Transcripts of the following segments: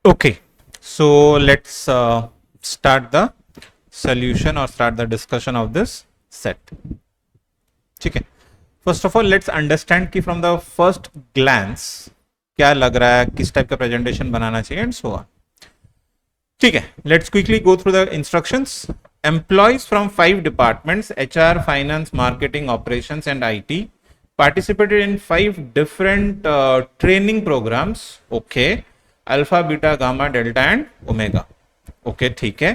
Okay, so let's start the solution or start the discussion of this set. ठीक है, first of all let's understand कि from the first glans क्या लग रहा है, किस टाइप का प्रेजेंटेशन बनाना चाहिए एंड सो ऑन. ठीक है, let's quickly go through the instructions. Employees from 5 departments, HR, Finance, Marketing, Operations and IT participated in 5 different training programs. Okay, Alpha, Beta, Gamma, Delta and Omega. Okay, ठीक है.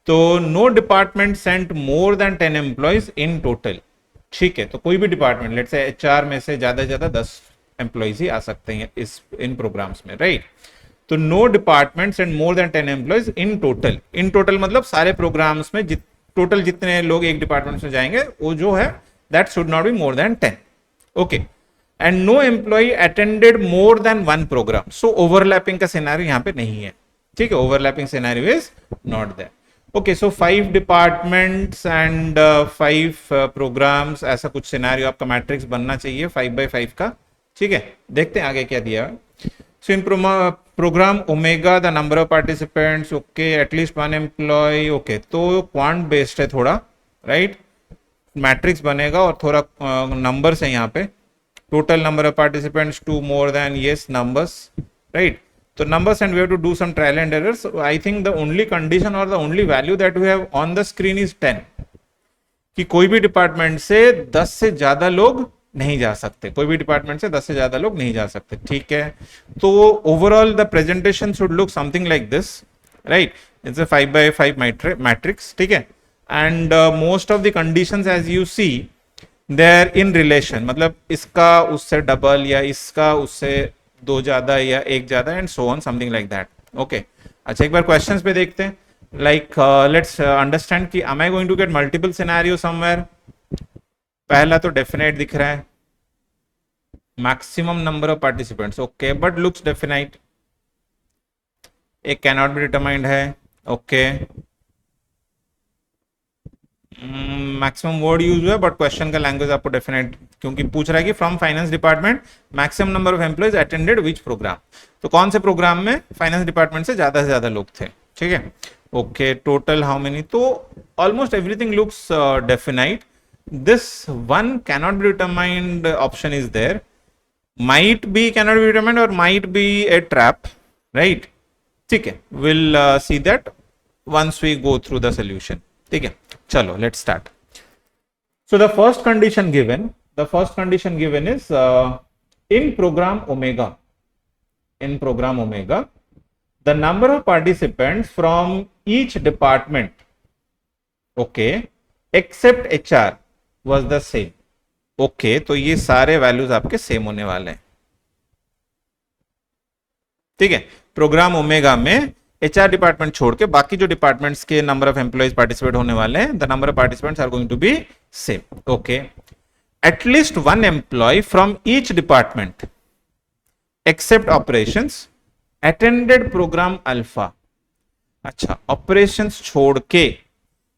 तो no department sent more than 10 employees in total. ठीक है, तो कोई भी department, let's say HR में से ज्यादा से ज्यादा 10 एम्प्लॉइज ही आ सकते हैं इन प्रोग्राम्स में, राइट? तो no departments and more than 10 employees in total. In total मतलब सारे प्रोग्राम्स में टोटल जितने लोग एक डिपार्टमेंट में जाएंगे वो जो है that should not be more than 10. Okay, and no employee attended more than 1 program. So overlapping का सिनेरियो यहाँ पे नहीं है. ठीक है, overlapping scenario is not there. Okay, so 5 departments and 5 programs, ऐसा कुछ सिनेरियो आपका मैट्रिक्स बनना चाहिए 5x5 का. ठीक है, देखते हैं आगे क्या दिया है. So in program Omega, the number of participants, okay, at least 1 employee, okay, तो quant based है थोड़ा, right? मैट्रिक्स बनेगा और थोड़ा नंबर्स है यहाँ पे. Total number of participants 2 more than, yes, numbers, right? तो numbers and we have to do some trial and errors. So I think the only condition or the only value that we have on the screen is 10. कि कोई भी department से 10 से ज्यादा लोग नहीं जा सकते. कोई भी डिपार्टमेंट से 10 से ज्यादा लोग नहीं जा सकते. ठीक है, तो overall the presentation should look something like this, right? It's a 5x5 matrix. ठीक है, and most of the conditions as you see they are in relation, मतलब इसका उससे डबल या इसका उससे 2 ज्यादा या 1 ज्यादा and so on, something like that. Okay, अच्छा एक बार क्वेश्चंस पे देखते हैं. लाइक लेट्स अंडरस्टैंड कि am I going to get multiple scenario somewhere? पहला तो डेफिनेट दिख रहा है, maximum number of participants. Okay, but looks definite. एक कैनॉट बी डिटरमाइंड है. ओके, मैक्सिमम वर्ड यूज हुआ है बट क्वेश्चन का लैंग्वेज आपको डेफिनेट, क्योंकि पूछ रहा है कि from finance department maximum number of employees attended which programme. तो कौन से प्रोग्राम में फाइनेंस डिपार्टमेंट से ज्यादा लोग थे. ठीक है, ओके, टोटल हाउ मेनी. तो almost everything looks definite. This one cannot be determined option is there. Might be cannot be determined or might be a trap, right? ठीक है, we'll see that once we go through the solution. ठीक है, चलो let's start. So the first condition given is in program Omega. In program Omega, the number of participants from each department, okay, except HR was the same. Okay, तो ये सारे values आपके same होने वाले हैं. ठीक है, प्रोग्राम ओमेगा में एचआर डिपार्टमेंट छोड़ के बाकी जो डिपार्टमेंट्स के नंबर ऑफ एम्प्लॉइज पार्टिसिपेट होने वाले हैं, the number of participants are going to be same. Okay, एटलीस्ट 1 employ from each department except operations attended program alpha. अच्छा, ऑपरेशंस छोड़ के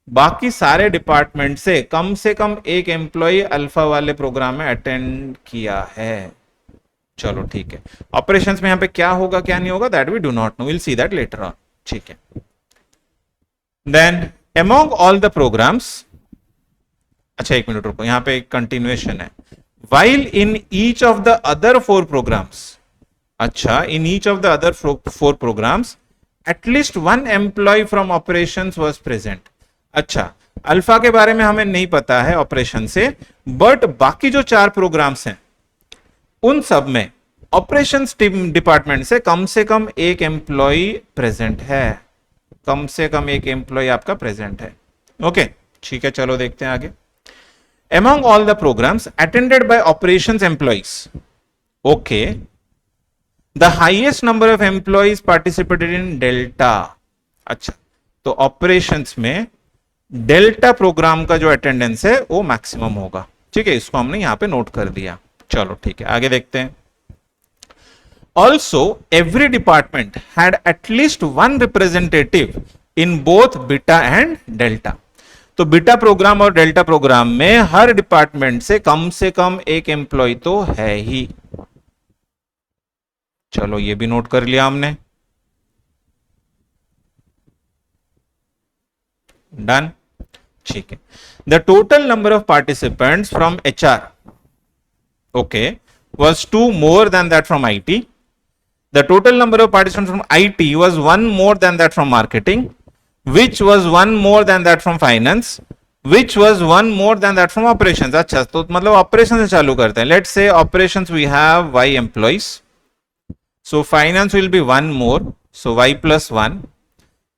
बाकी सारे डिपार्टमेंट से कम एक एम्प्लॉय अल्फा वाले प्रोग्राम में अटेंड किया है. चलो ठीक है, ऑपरेशंस में यहां पे क्या होगा क्या नहीं होगा that we do not know, will see that later on. ठीक है, then among all the programs. अच्छा एक मिनट रुको, यहां पे एक कंटिन्यूएशन है. While in each of the other 4 programs. अच्छा, in each of the other 4 programs at least 1 employ from operations was present. अच्छा, अल्फा के बारे में हमें नहीं पता है ऑपरेशन से, बट बाकी जो 4 प्रोग्राम्स हैं उन सब में ऑपरेशंस डिपार्टमेंट से कम एक एम्प्लॉय प्रेजेंट है. कम से कम एक एम्प्लॉय आपका प्रेजेंट है. ओके, ठीक है, चलो देखते हैं आगे. Among all the programs attended by operations employees. Okay, the highest number of employees participated in delta. अच्छा, तो ऑपरेशंस में डेल्टा प्रोग्राम का जो अटेंडेंस है वो मैक्सिमम होगा. ठीक है, इसको हमने यहां पे नोट कर दिया. चलो ठीक है, आगे देखते हैं. Also every department had at least 1 representative in both beta and delta. तो बीटा प्रोग्राम और डेल्टा प्रोग्राम में हर डिपार्टमेंट से कम एक एम्प्लॉय तो है ही. चलो ये भी नोट कर लिया हमने. डन, ठीक है। The total number of participants from HR, okay, was 2 more than that from IT. The total number of participants from IT was 1 more than that from marketing, which was 1 more than that from finance, which was 1 more than that from operations. अच्छा, तो मतलब operations से चालू करते हैं. Let's say operations we have Y employees, so finance will be 1 more, so Y plus 1.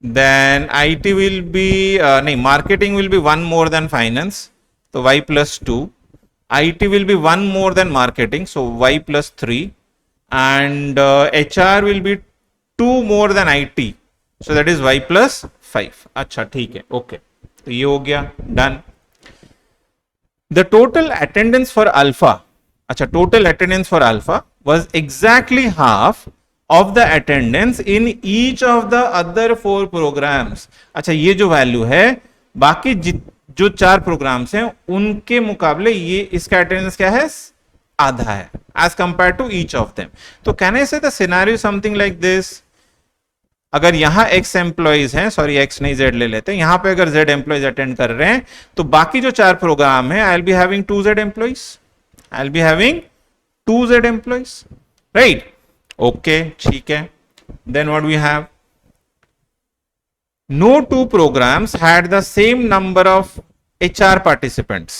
Then IT will be नहीं, marketing will be 1 more than finance, so Y plus 2. IT will be 1 more than marketing, so Y plus 3, and HR will be 2 more than IT, so that is Y plus 5. अच्छा, ठीक है, okay, तो ये हो गया, done. The total attendance for alpha, अच्छा, total attendance for alpha was exactly half of the attendance in each of the other 4 programs. अच्छा, ये जो वैल्यू है बाकी जो 4 प्रोग्राम्स हैं उनके मुकाबले ये इसका अटेंडेंस क्या है, आधा है, as compare to each of them. तो can I say the scenario something like this, अगर यहां X एम्प्लॉइज हैं, सॉरी X नहीं Z ले लेते हैं, यहां पे अगर Z एम्प्लॉइज अटेंड कर रहे हैं तो बाकी जो 4 प्रोग्राम है I will be having 2 Z employees, I will be having 2 Z employees, right, okay, ठीक है। Then what we have, no 2 programs had the same number of HR participants.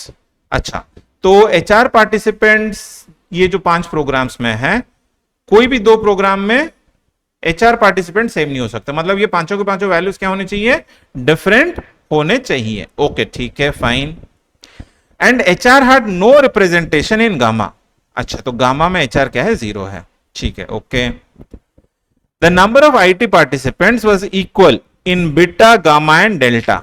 अच्छा, तो HR participants ये जो 5 प्रोग्राम्स में है, कोई भी 2 प्रोग्राम में HR पार्टिसिपेंट सेम नहीं हो सकता, मतलब ये पांचों के पांचों वैल्यूज क्या होने चाहिए, डिफरेंट होने चाहिए, ओके, ठीक है, fine. And HR had no representation in gamma. अच्छा, तो गामा में HR क्या है, 0 है, ठीक है, okay. The number of IT participants was equal in beta, gamma and delta.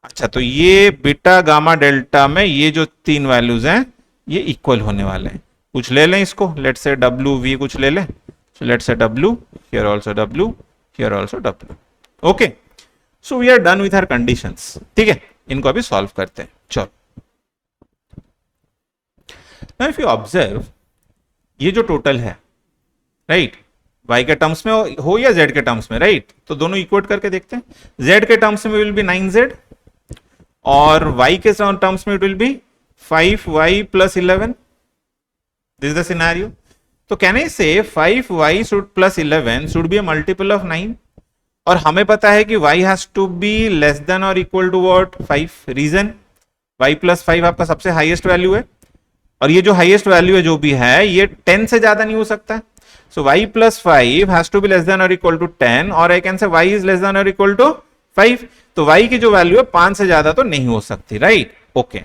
अच्छा, तो ये बीटा, गामा, डेल्टा में ये जो 3 वैल्यूज हैं ये इक्वल होने वाले हैं। कुछ ले लें इसको, लेट्स से डब्ल्यू वी कुछ ले लें, so let's say W, here also W, here also W, okay. So we are done with our conditions, ठीक है, इनको अभी सॉल्व करते हैं, चलो। नाउ इफ यू ऑब्जर्व, ये जो टोटल है, राइट, y के टर्म्स में हो या z के टर्म्स में, राइट, तो दोनों इक्वेट करके देखते हैं। z के टर्म्स में विल बी 9z और y के टर्म्स में it will be 5y plus 11. This is the scenario. तो can I say 5y plus 11 should be a multiple of 9, और हमें पता है कि y has to be less than और equal to what, 5। Reason, y plus 5 आपका सबसे highest value है, और ये जो हाईएस्ट वैल्यू है जो भी है ये 10 से ज्यादा नहीं हो सकता। So y plus 5 has to be less than or equal to 10, or I can say y is less than or equal to 5. तो y की जो वैल्यू है 5 से ज्यादा तो नहीं हो सकती, right, okay.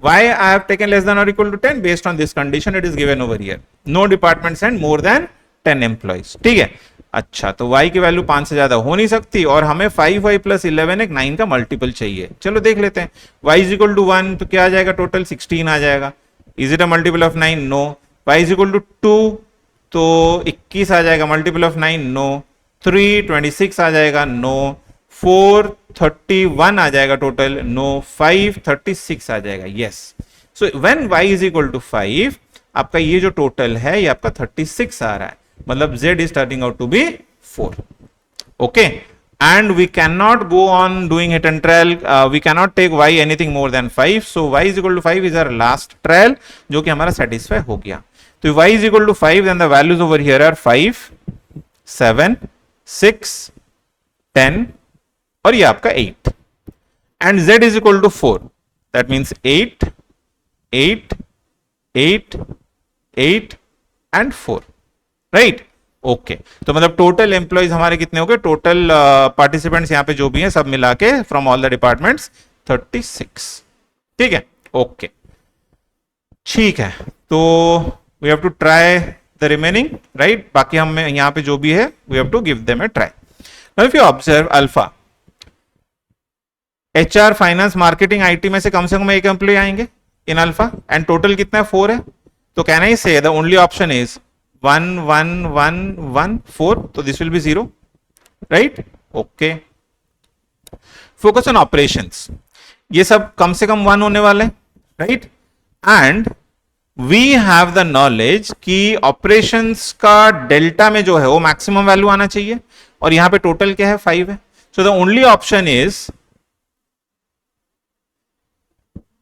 Why I have taken less than or equal to 10? Based on this condition it is given over here. No department send more than 10 employees, ठीक है। अच्छा, तो y की वैल्यू 5 से ज्यादा हो नहीं सकती, और हमें 5y plus 11 एक 9 का मल्टीपल चाहिए। चलो देख लेते हैं, y is equal to 1 तो क्या आ जाएगा, टोटल 16 आ जाएगा। Is it a multiple of 9? No. y is equal to 2 तो 21 आ जाएगा, मल्टीपल ऑफ 9, नो। 3 26 आ जाएगा, नो। 4 31 आ जाएगा टोटल, नो। 5 36 आ जाएगा, yes. So when y is equal to 5, आपका ये जो टोटल है ये आपका 36 आ रहा है, मतलब z is turning out to be 4, okay. And we can not go on doing hit and trial, we can not take y anything more than 5, so y is equal to 5 is our last trial, जो कि हमारा satisfy हो गया। तो y is equal to 5, then the values over here are 5, 7, 6, 10 और ये आपका 8, and z is equal to 4, that means 8, 8, 8, 8 and 4, right? Okay, तो मतलब टोटल एम्प्लॉइज हमारे कितने हो गए, टोटल पार्टिसिपेंट्स यहाँ पे जो भी हैं सब मिला के फ्रॉम ऑल द डिपार्टमेंट्स 36, ठीक है, ओके, ठीक है। तो we have to try the remaining, right? बाकी हम यहाँ पे जो भी है we have to give them a try. Now if you observe alpha, HR, finance, marketing, IT में से कम एक एम्प्लॉय आएंगे इन अल्फा, एंड टोटल कितना है, 4 है। तो can I say the only option is 1 1 1 1 4, तो this will be 0, right, okay. Focus on operations, ये सब कम से कम 1 होने वाले, right, and we have the knowledge कि ऑपरेशंस का डेल्टा में जो है वो मैक्सिमम वैल्यू आना चाहिए, और यहां पे टोटल क्या है, 5 है। सो the only option is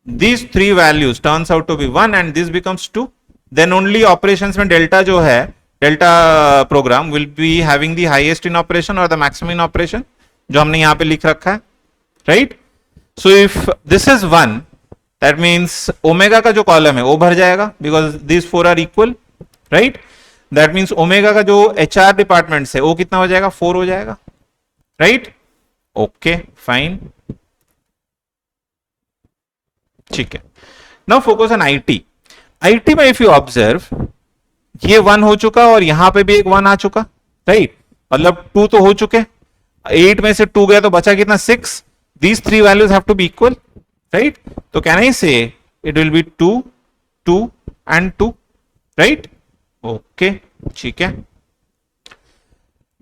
these three values turns out to be 1 and this becomes 2, then only operations में delta जो है, delta program will be having the highest in operation or the maximum in operation, जो हमने यहाँ पे लिख रखा है, right? So if this is 1, that means omega का जो कॉलम है वो भर जाएगा because these four are equal, right? That means omega का जो HR डिपार्टमेंट से वो कितना हो जाएगा, 4 हो जाएगा, right? Okay, fine. ठीक है. Now focus on IT. IT में if you observe, ये 1 हो चुका और यहां पे भी एक 1 आ चुका, राइट? मतलब 2 तो हो चुके, 8 में से 2 गया तो बचा कितना, 6. These three values have to be equal, right? तो can I say it will be 2, 2 and 2, right? Okay, ठीक है.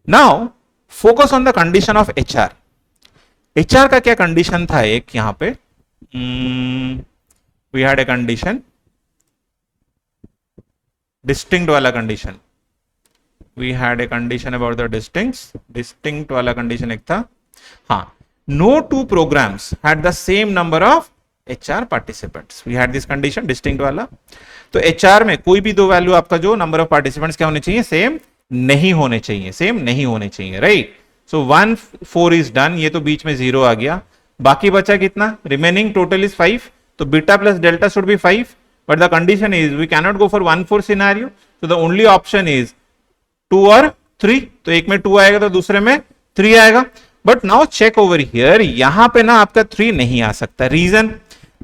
Now focus on the condition of HR. HR का क्या कंडीशन था एक यहां पे, we had a condition, distinct वाला condition, we had a condition about the distinct वाला कंडीशन एक था, हाँ, no two programs had the same number of HR participants. We had this condition distinct वाला. तो HR में कोई भी दो वैल्यू आपका जो नंबर ऑफ पार्टिसिपेंट्स क्या होने चाहिए, सेम नहीं होने चाहिए, सेम नहीं होने चाहिए, राइट? सो 1 4 इज डन, ये तो बीच में 0 आ गया, बाकी बचा कितना, रिमेनिंग टोटल इज 5, तो beta plus delta should be 5, but the condition is we can not go for 1 4 scenario, so the only option is 2 और 3, तो एक में 2 आएगा तो दूसरे में 3 आएगा. But now check over here, यहां पे ना आपका 3 नहीं आ सकता. रीजन,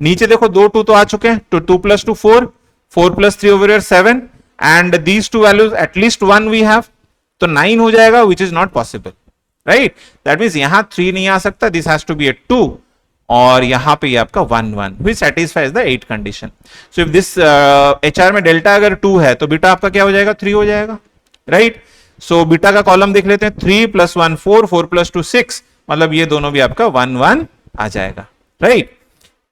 नीचे देखो 2 2 तो आ चुके हैं, तो 2 + 2 4, 4 + 3 over here 7, and these two values at least 1 we have, तो 9 हो जाएगा, which is not possible, right? That means यहां 3 नहीं आ सकता, this has to be a 2, और यहां पे ये आपका 1 1, which satisfies the 8 condition. So if this HR में डेल्टा अगर 2 है तो बीटा आपका क्या हो जाएगा, 3 हो जाएगा, right? So बीटा का कॉलम देख लेते हैं, 3 + 1 4, 4 + 2 6, मतलब ये दोनों भी आपका 1 1 आ जाएगा, right?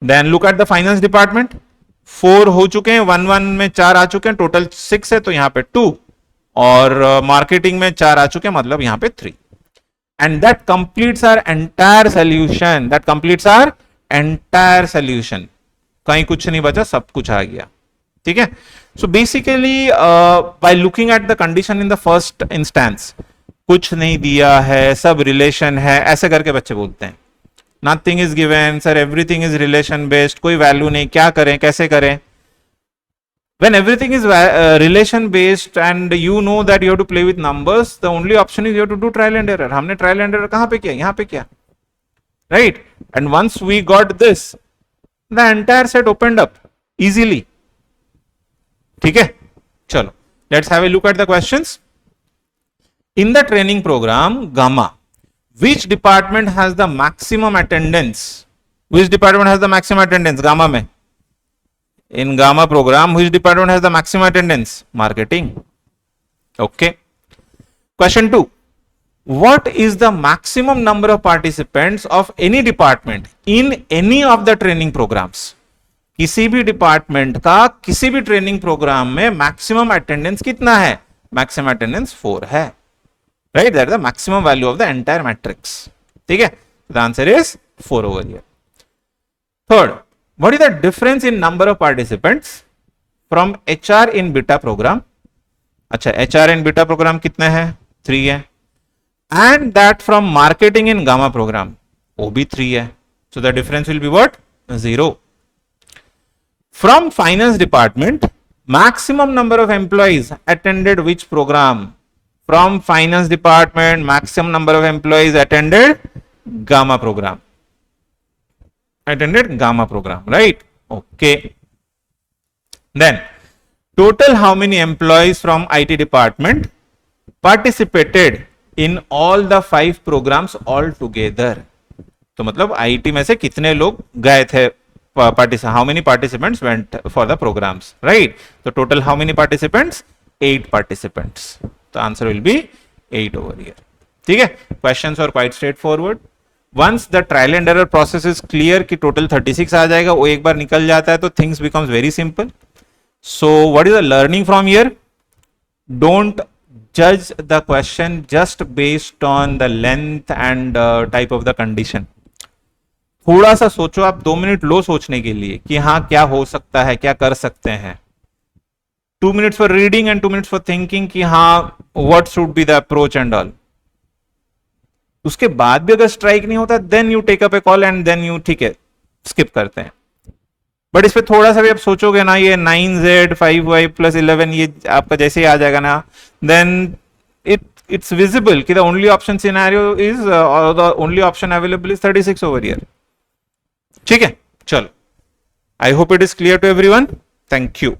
Then look at the finance department, 4 हो चुके हैं, 1 1 में 4 आ चुके हैं, टोटल 6 है तो यहाँ पे 2, और मार्केटिंग में 4 आ चुके हैं, मतलब यहाँ पे 3. And that completes our entire solution. That completes our entire solution. कहीं कुछ नहीं बचा, सब कुछ आ गया, ठीक है? So basically, by looking at the condition in the first instance, कुछ नहीं दिया है, सब रिलेशन है, ऐसे करके बच्चे बोलते हैं. Nothing is given, sir, everything is relation based, कोई वैल्यू नहीं, क्या करें, कैसे करें? When everything is relation based and you know that you have to play with numbers, the only option is you have to do trial and error. हमने trial and error कहाँ पे किया, यहाँ पे किया, right? And once we got this, the entire set opened up easily. ठीक है, चलो, let's have a look at the questions. In the training program Gamma, which department has the maximum attendance? Which department has the maximum attendance? Gamma में. In Gamma program, which department has the maximum attendance? Marketing. Okay. Question 2. What is the maximum number of participants of any department in any of the training programs? किसी भी department का किसी भी training programme में maximum attendance कितना है? Maximum attendance 4 है, right? That is the maximum value of the entire matrix. ठीक है? The answer is 4 over here. Third, what is the difference in number of participants from HR in beta program? अच्छा, HR in beta program कितने हैं? 3 है. And that from marketing in gamma program, वो भी 3 है. So the difference will be what? 0. From finance department, maximum number of employees attended which program? From finance department, maximum number of employees attended gamma program. Attended gamma program, right? Okay. Then, total how many employees from IT department participated in all the 5 programs all together? तो मतलब IT में से कितने लोग गए थे, how many participants went for the programs, right? So total how many participants? 8 participants. The answer will be 8 over here. ठीक है? Questions are quite straightforward. Once the trial and error process is clear कि total 36 आ जाएगा, वो एक बार निकल जाता है तो things becomes very simple. So what is the learning from here? Don't judge the question just based on the length and type of the condition. थोड़ा सा सोचो आप, 2 मिनट लो सोचने के लिए कि हाँ क्या हो सकता है, क्या कर सकते हैं. 2 minutes for reading and 2 minutes for thinking कि हाँ what should be the approach and all. उसके बाद भी अगर स्ट्राइक नहीं होता then you take up a call and then you ठीक है स्किप करते हैं. बट इस पे थोड़ा सा भी आप सोचोगे ना, ये 9z 5y प्लस 11 ये आपका जैसे ही आ जाएगा ना, देन it's visible कि the only option scenario is the only option available is 36 over here. ठीक है, चलो. I hope it is clear to everyone. Thank you.